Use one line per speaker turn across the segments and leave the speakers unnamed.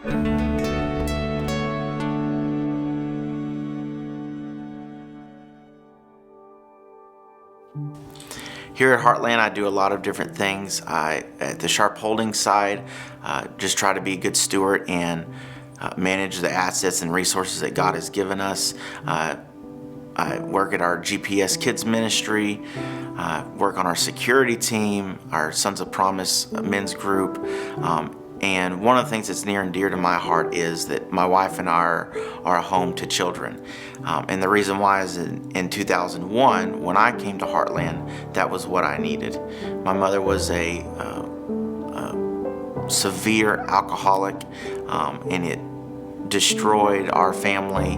Here at Heartland, I do a lot of different things. At the sharp holding side, just try to be a good steward and manage the assets and resources that God has given us. I work at our GPS Kids Ministry, work on our security team, our Sons of Promise men's group. And one of the things that's near and dear to my heart is that my wife and I are a home to children. And the reason why is in 2001, when I came to Heartland, that was what I needed. My mother was a severe alcoholic, and it destroyed our family.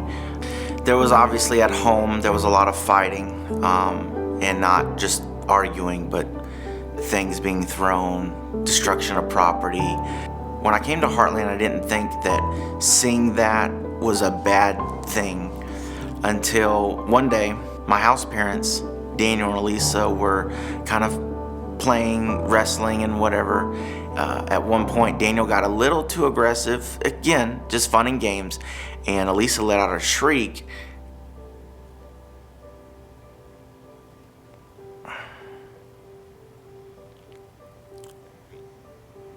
There was obviously at home, there was a lot of fighting, and not just arguing, but things being thrown, destruction of property. When I came to Heartland, I didn't think that seeing that was a bad thing until one day my house parents, Daniel and Elisa, were kind of playing wrestling and whatever. At one point, Daniel got a little too aggressive, again, just fun and games, and Elisa let out a shriek.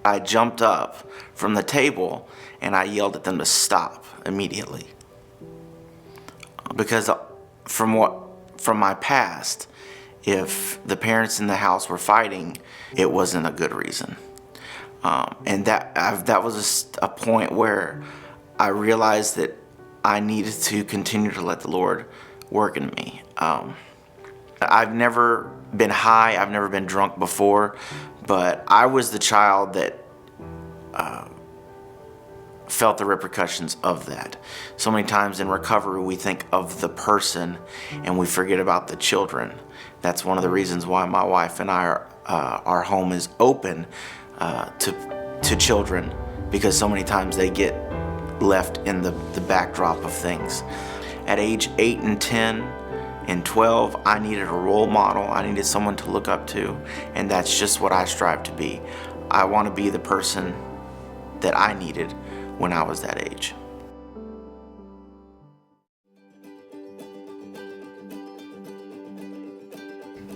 I jumped up from the table and I yelled at them to stop immediately. Because from my past, if the parents in the house were fighting, it wasn't a good reason. And that was a point where I realized that I needed to continue to let the Lord work in me. I've never been high, I've never been drunk before, but I was the child that felt the repercussions of that. So many times in recovery, we think of the person and we forget about the children. That's one of the reasons why my wife and I our home is open to children, because so many times they get left in the backdrop of things. At age 8 and 10 and 12, I needed a role model. I needed someone to look up to, and that's just what I strive to be. I want to be the person that I needed when I was that age.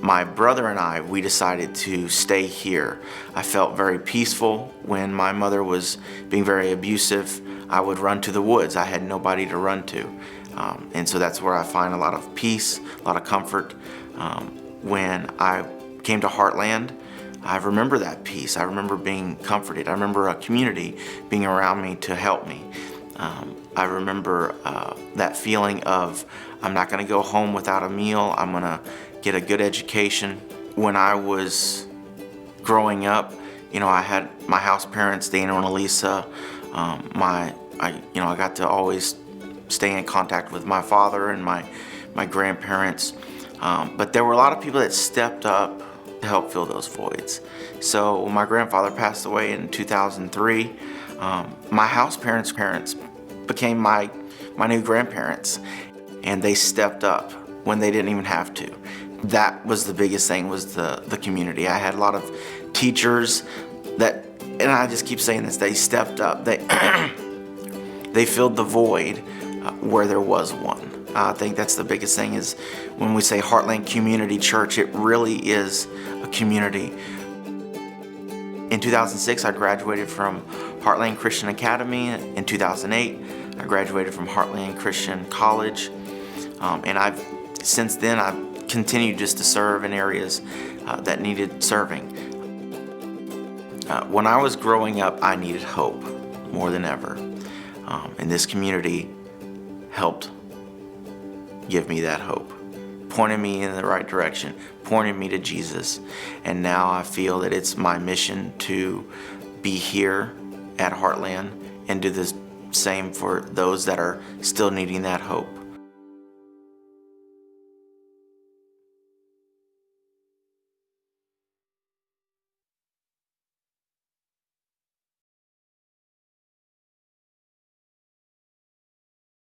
My brother and I, we decided to stay here. I felt very peaceful when my mother was being very abusive. I would run to the woods. I had nobody to run to. And so that's where I find a lot of peace, a lot of comfort. When I came to Heartland, I remember that peace. I remember being comforted. I remember a community being around me to help me. I remember that feeling of, I'm not gonna go home without a meal. I'm gonna get a good education. When I was growing up, I had my house parents, Daniel and Elisa. I got to always stay in contact with my father and my grandparents. But there were a lot of people that stepped up to help fill those voids. So when my grandfather passed away in 2003, my house parents became my new grandparents, and they stepped up when they didn't even have to. That was the biggest thing, was the community. I had a lot of teachers that, and I just keep saying this, they stepped up. They filled the void where there was one. I think that's the biggest thing, is when we say Heartland Community Church, it really is a community. In 2006, I graduated from Heartland Christian Academy. In 2008, I graduated from Heartland Christian College. And since then, I've continued just to serve in areas that needed serving. When I was growing up, I needed hope more than ever. And this community helped give me that hope, pointed me in the right direction, pointed me to Jesus. And now I feel that it's my mission to be here at Heartland and do the same for those that are still needing that hope.